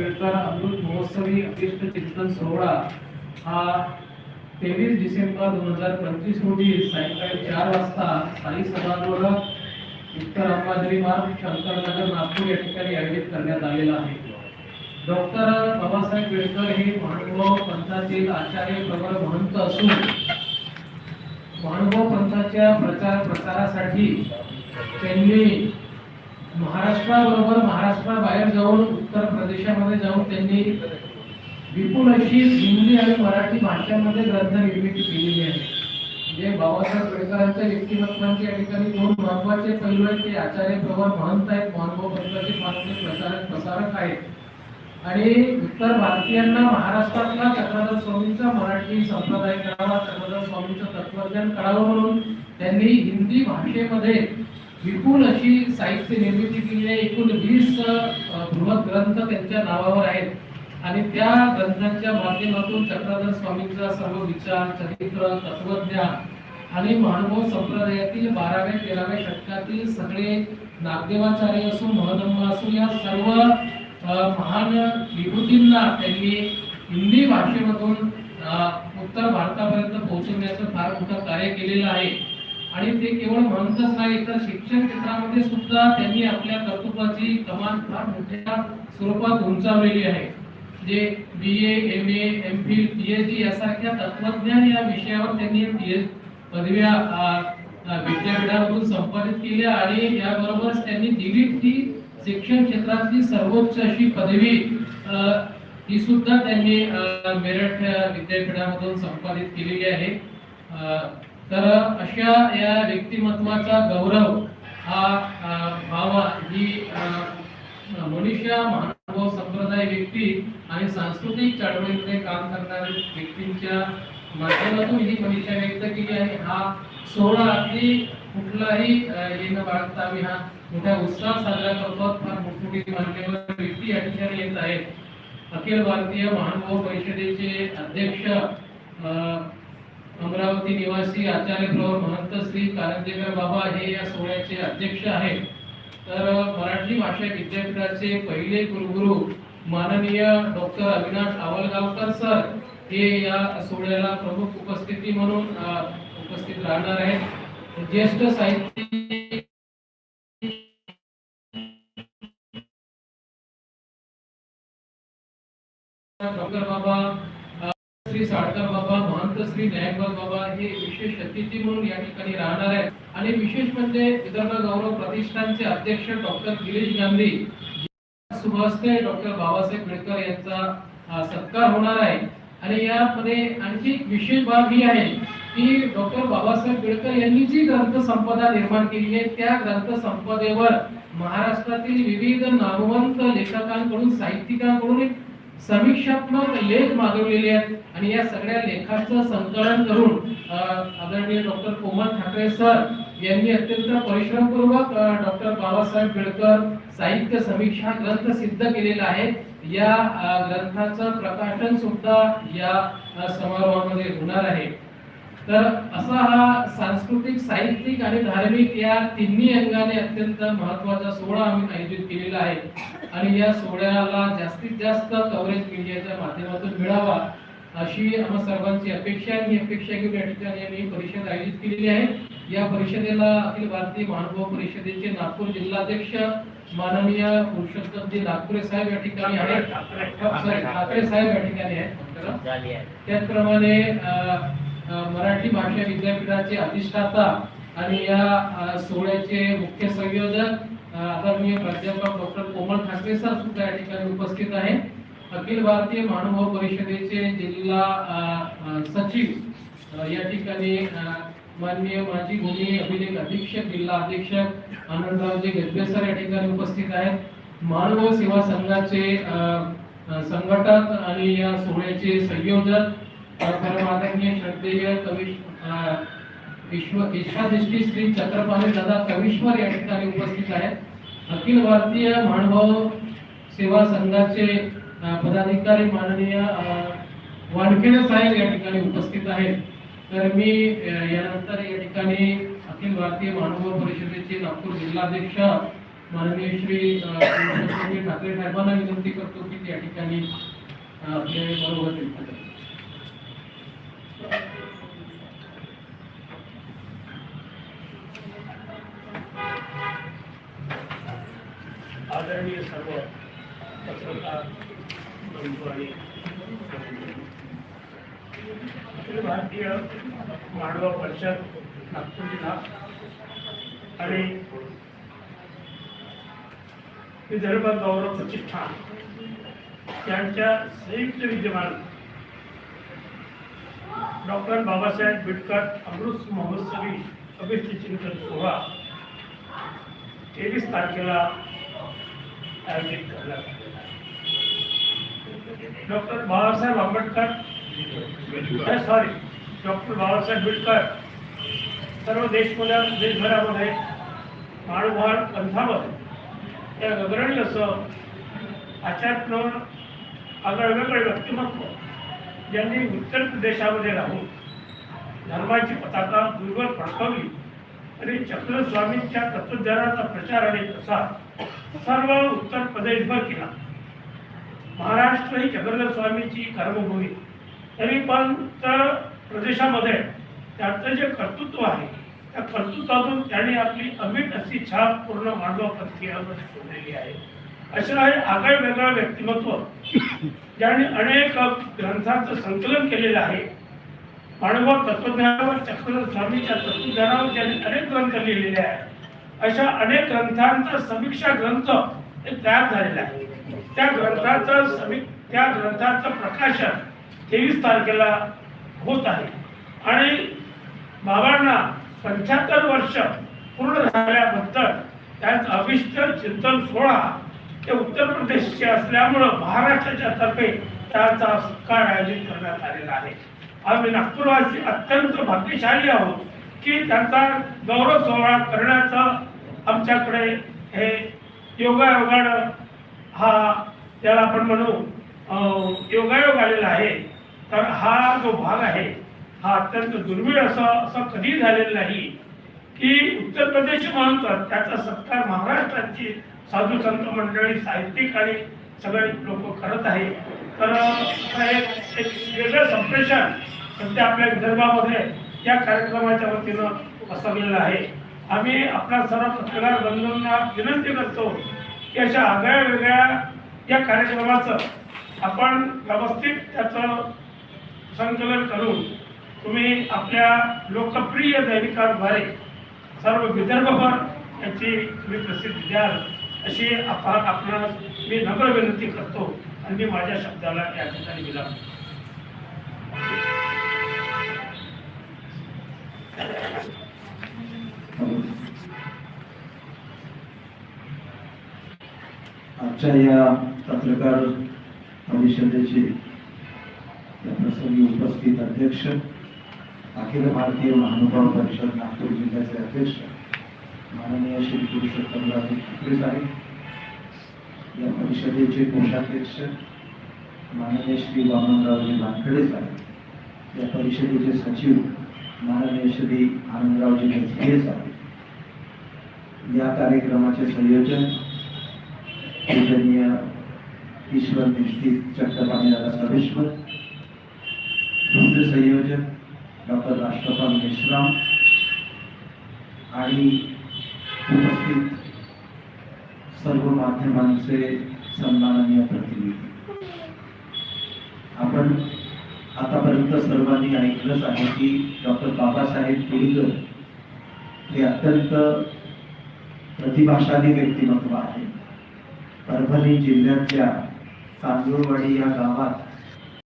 अमृत महोत्सवी अभिष्ट चिंतन सोहळा हा 23 डिसेंबर 2025 रोजी सायंकाळी 4 वाजता स्थायी सभागृह उत्तर अंबाझरी मार्ग शंकरनगर नागपूर या ठिकाणी आयोजित करण्यात आलेला आहे। डॉक्टर बाबासाहेब आंबेडकर हे महानुभाव पंथातील आचार्य प्रवर महंत असून महानुभाव पंथाच्या प्रसारासाठी त्यांनी महाराष्ट्राबरोबर महाराष्ट्राबाहेर जाऊन उत्तर प्रदेशामध्ये जाऊन त्यांनी विपुल अशी हिंदी आणि मराठी भाषांमध्ये ग्रंथ निर्मिती केलेली आहे। म्हणजे बाबासाहेब आंबेडकरांच्या व्यक्तिमत्वाचे या ठिकाणी दोन महत्त्वाचे पैलू आहेत। ते आचार्य प्रवर महंत आहेत, महानुभाव पंथाचे माननीय प्रसारक आहेत आणि उत्तर भारतीयांना महाराष्ट्रातला चक्रधर स्वामींचा मराठी संप्रदाय कळावा, चक्रधर स्वामींचं तत्वज्ञान कळावं म्हणून त्यांनी हिंदी भाषेमध्ये विपुल अशी साहित्य निर्मिती केली आहे। एकूण 20 बृहत ग्रंथ त्यांच्या नावावर आहेत आणि त्या ग्रंथांच्या माध्यमातून चक्रधर स्वामींचा सर्व विचार, चरित्र, तत्वज्ञान आणि महानुभाव संप्रदायातील 12व्या 13व्या शतकातील सगळे नागदेवाचार्य असो, महधम्म असो, या सर्व महान विभूतींना त्यांनी हिंदी भाषेमधून उत्तर भारतापर्यंत पोहोचवण्याचं फार मोठं कार्य केलेलं आहे। आणि ते केवळ म्हणतच नाही तर शिक्षण क्षेत्रामध्ये सुद्धा त्यांनी आपल्या कर्तृत्वाची कमान फार मोठ्या स्वरूपात उंचावलेली आहे। जे BA, MA, MPhil, PhD यासारख्या तत्वज्ञान या विषयावर त्यांनी पदव्या विद्यापीठामधून संपादित केल्या आणि याबरोबरच त्यांनी दिल्लीत ही शिक्षण क्षेत्रातली सर्वोच्च अशी पदवी ही सुद्धा त्यांनी मेरठ विद्यापीठामधून संपादित केलेली आहे। तर अशा या व्यक्तिमत्वाचा गौरव हा व्हावा ही मनुष्य महानुभाव संप्रदाय व्यक्ती आणि सांस्कृतिक चळवळीमध्ये काम करणाऱ्या व्यक्तींच्या माध्यमातून ही मनुष्य व्यक्त केली आहे। हा सोहळा अगदी कुठलाही येणं बाळगता आम्ही हा मोठ्या उत्साहात साजरा करतो। फार मोठमोठी मान्यवर व्यक्ती या ठिकाणी येत आहेत। अखिल भारतीय महानुभाव परिषदेचे अध्यक्ष अमरावती निवासी आचार्य प्रवर महंत श्री कारंजेकर बाबा हे या सोहळ्याचे अध्यक्ष आहेत। तर मराठी भाषा विद्यापीठाचे पहिले कुलगुरू माननीय डॉक्टर अविनाश आवलगावकर सर हे या सोहळ्याला प्रमुख उपस्थिती म्हणून उपस्थित राहणार आहेत। ज्येष्ठ साहित्यिक डॉक्टर बाबा श्री साळकर बाबा, महंत श्री न्यायपाल बाबा हे विशेष अतिथी म्हणून या ठिकाणी राहणार आहेत। आणि विशेष म्हणजे विदर्भ गौरव प्रतिष्ठानचे अध्यक्ष डॉक्टर गिरीश गांधी सुभाषते डॉक्टर बाबासाहेब आंबेडकर यांचा सत्कार होणार आहे। आणि यामध्ये आणखी विशेष बाब ही आहे की डॉक्टर बाबासाहेब आंबेडकर यांनी जी ग्रंथ संपदा निर्माण केली आहे त्या ग्रंथ संपदेवर महाराष्ट्रातील विविध नामवंत लेखकांकडून, साहित्यिकांकडून समीक्षात्मक लेख मागवलेले आहेत आणि या सगळ्या लेखांचं संकलन करून आदरणीय डॉक्टर कोमल ठाकरे सर यांनी अत्यंत परिश्रमपूर्वक डॉक्टर बाबासाहेब आंबेडकर साहित्य समीक्षा ग्रंथ सिद्ध केलेला आहे। या ग्रंथाचं प्रकाशन सुद्धा या समारोहामध्ये होणार आहे। तर असा हा सांस्कृतिक, साहित्यिक आणि धार्मिक या तिन्ही अंगाने अत्यंत महत्त्वाचा सोहळा आम्ही आयोजित केलेला आहे आणि या सोहळ्याला जास्तीत जास्त कव्हरेज मीडियाच्या माध्यमातून मिळावा अशी आम्हा सर्वांची अपेक्षा आहे। ही अपेक्षा घेऊन या ठिकाणी आम्ही परिषद आयोजित केलेली आहे। या परिषदेला अखिल भारतीय महानुभाव परिषदेचे नागपूर जिल्हाध्यक्ष माननीय पुरुषोत्तमजी नागपुरे साहेब या ठिकाणी आहेत, ठाकरे साहेब या ठिकाणी आहेत। त्याचप्रमाणे मराठी भाषा विद्यापीठाचे अधिष्ठाता आणि या सोहळ्याचे मुख्य संयोजक आदरणीय प्राध्यापक डॉक्टर कोमल ठाकरे सर सुद्धा या ठिकाणी उपस्थित आहेत। अखिल भारतीय महानुभाव परिषदेचे जिल्हा सचिव या ठिकाणी माननीय माजी भूमी अभिलेख अधीक्षक, जिल्हा अधीक्षक आनंदरावजी गजबे सर या ठिकाणी उपस्थित आहेत। महानुभाव सेवा संघाचे संघटक आणि या सोहळ्याचे संयोजक परमादरणीय श्रद्धेय ईश्वरदृष्टी श्री चक्रपाणी दादा कविश्वर या ठिकाणी उपस्थित आहेत। अखिल भारतीय महानुभाव सेवा संघाचे पदाधिकारी माननीय वानखेडे साहेब या ठिकाणी उपस्थित आहेत। तर मी यानंतर या ठिकाणी अखिल भारतीय महानुभाव परिषदेचे नागपूर जिल्हाध्यक्ष माननीय श्री ठाकरे साहेबांना विनंती करतो की त्या ठिकाणी आपले बरोबर व्यक्त करतात. आदरणीय सर्व पत्रकार बंधू आणि अखिल भारतीय मानव परिषद नागपूर जिल्हा आणि विदर्भ गौरव प्रतिष्ठान यांच्या संयुक्त विद्यमान डॉक्टर बाबासाहेब आंबेडकर अमृत महोत्सवी अभिष्टचिंतन सोहळा 23 तारखेला आयोजित करण्यात आलेला आहे. डॉक्टर बाबासाहेब आंबेडकर सर्व देशभरामध्ये मानवभार पंथामध्ये त्या अग्रणी असं आचार्य आगळवेगळे व्यक्तिमत्व ज्यांनी उत्तर प्रदेशामध्ये राहून धर्माची पताका दूरवर फडकवली आणि चक्रस्वामींच्या तत्वज्ञानाचा प्रचार आणि प्रसार सर्व उत्तर प्रदेशभर केला. महाराष्ट्र ही चक्रधर स्वामीची कर्मभूमी, तरी पण उत्तर प्रदेशामध्ये त्याचं जे कर्तृत्व आहे त्या कर्तृत्वातून त्यांनी आपली अमिट अशी छाप पूर्ण मानवपंथीयामध्ये सोडलेली आहे. अशा हे आगळं वेगळं व्यक्तिमत्व ज्यांनी अनेक ग्रंथांचं संकलन केलेलं आहे. मानव तत्वज्ञानावर चक्रधर स्वामीच्या तत्वज्ञानावर त्यांनी अनेक ग्रंथ लिहिलेले आहेत. अशा अनेक ग्रंथांचा समीक्षा ग्रंथ हे तयार झालेला आहे. त्या ग्रंथाचं प्रकाशन 23 तारखेला होत आहे आणि बाबांना 75 वर्ष पूर्ण झाल्यानंतर त्यांचं अभिष्ट चिंतन सोहळा ते उत्तर प्रदेशचे असल्यामुळं महाराष्ट्राच्या तर्फे त्यांचा सत्कार आयोजित करण्यात आलेला आहे. आम्ही नागपूरवासी अत्यंत भाग्यशाली आहोत की त्यांचा गौरव सोहळा करण्याचं आमच्याकडे हे योगायोगानं हा त्याला आपण म्हणू योगायोग आलेला आहे. तर हा जो भाग आहे हा अत्यंत दुर्मिळ असं कधी झालेलं नाही की उत्तर प्रदेश म्हणतात त्याचा सत्कार महाराष्ट्राची साधू संत मंडळी साहित्यिक आणि सगळे लोक करत आहे. तर एक वेगळं संप्रेषण सध्या आपल्या विदर्भामध्ये या कार्यक्रमाच्या वतीनं पसरलेलं आहे. आम्ही आपल्या सर्व पत्रकार बंधूंना विनंती करतो की अशा आगळ्या वेगळ्या या कार्यक्रमाचं आपण व्यवस्थित त्याचं संकलन करून तुम्ही आपल्या लोकप्रिय दैनिकांद्वारे सर्व विदर्भभर याची तुम्ही प्रसिद्धी द्याल अशी आपणास मी नम्र विनंती करतो आणि मी माझ्या शब्दाला या ठिकाणी विराम. आजच्या या पत्रकार परिषदेचे या प्रसंगी उपस्थित अध्यक्ष, अखिल भारतीय महानुभाव परिषद नागपूर जिल्ह्याचे अध्यक्ष माननीय श्री पुरुषोत्तमराव ठाकरे साहेब, या परिषदेचे कोषाध्यक्ष माननीय श्री वामनरावजी वानखडे साहेब, या परिषदेचे सचिव माननीय श्री आनंदरावजी नेसगे साहेब, या कार्यक्रमाचे संयोजन पूजनीय ईश्वर निष्ठित चक्रपाणी दादा सर्वेश्वर, दुसरे संयोजक डॉक्टर राष्ट्रपाल मेश्राम आणि उपस्थित सर्व माध्यमांचे सन्माननीय प्रतिनिधी. आपण आतापर्यंत सर्वांनी ऐकलंच आहे की डॉक्टर बाबासाहेब पुरकर हे अत्यंत प्रतिभाशाली व्यक्तिमत्व आहे. परभणी जिल्ह्यातल्या तांदूळवाडी या गावात